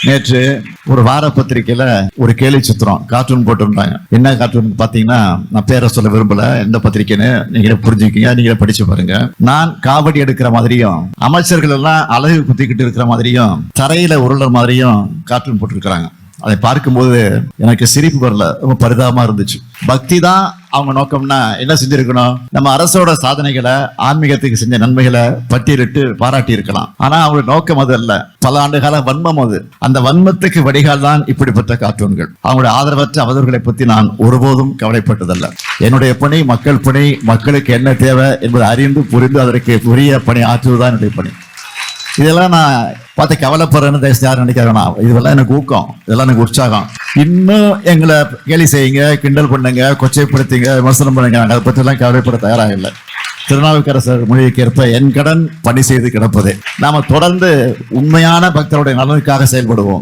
நேற்று ஒரு வார பத்திரிகையில ஒரு கேலி சித்திரம் கார்ட்டூன் போட்டிருந்தாங்க. என்ன கார்ட்டூன் பாத்தீங்கன்னா, நான் பேரை சொல்ல விரும்பல, எந்த பத்திரிக்கைன்னு நீங்களே புரிஞ்சுக்கீங்க, நீங்களே படிச்சு பாருங்க. நான் காவடி எடுக்கிற மாதிரியும் அமைச்சர்கள் எல்லாம் அழகு குத்திக்கிட்டு இருக்கிற மாதிரியும் தரையில உருளற மாதிரியும் கார்ட்டூன் போட்டிருக்கிறாங்க. அதை பார்க்கும்போது எனக்கு சிரிப்பு வரல, ரொம்ப பரிதாபமா இருந்துச்சு. பக்தி தான் அவங்க நோக்கம்னா என்ன செஞ்சிருக்கணும்? நம்ம அரசோட சாதனைகளை, ஆன்மீகத்துக்கு செஞ்ச நன்மைகளை பட்டியலிட்டு பாராட்டி இருக்கலாம். ஆனா அவங்க நோக்கம் அது அல்ல. பல ஆண்டு கால வன்மம் அது. அந்த வன்மத்துக்கு வடிகால் தான் இப்படிப்பட்ட கார்ட்டூன்கள். அவங்களுடைய ஆதரவற்ற அவர்களை பத்தி நான் ஒருபோதும் கவலைப்பட்டதல்ல. என்னுடைய பணி மக்கள் பணி, மக்களுக்கு என்ன தேவை என்பதை அறிந்து புரிந்து அதற்கு உரிய பணி ஆற்றுவதுதான் என்னுடைய பணி. இதெல்லாம் நான் பார்த்து கவலைப்படுறேன்னு யாரும் நினைக்க வேணாம். இதெல்லாம் எனக்கு ஊக்கம், இதெல்லாம் எனக்கு உற்சாகம். இன்னும் எங்களை கேலி செய்யுங்க, கிண்டல் பண்ணுங்க, கொச்சைப்படுத்துங்க, விமர்சனம் பண்ணுங்க, அதை பற்றி எல்லாம் கவலைப்பட தயாராக இல்லை. திருநாவுக்கரசர் மொழிக்கு ஏற்ப என் கடன் பணி செய்து கிடப்பதே. நாம தொடர்ந்து உண்மையான பக்தருடைய நலனுக்காக செயல்படுவோம்.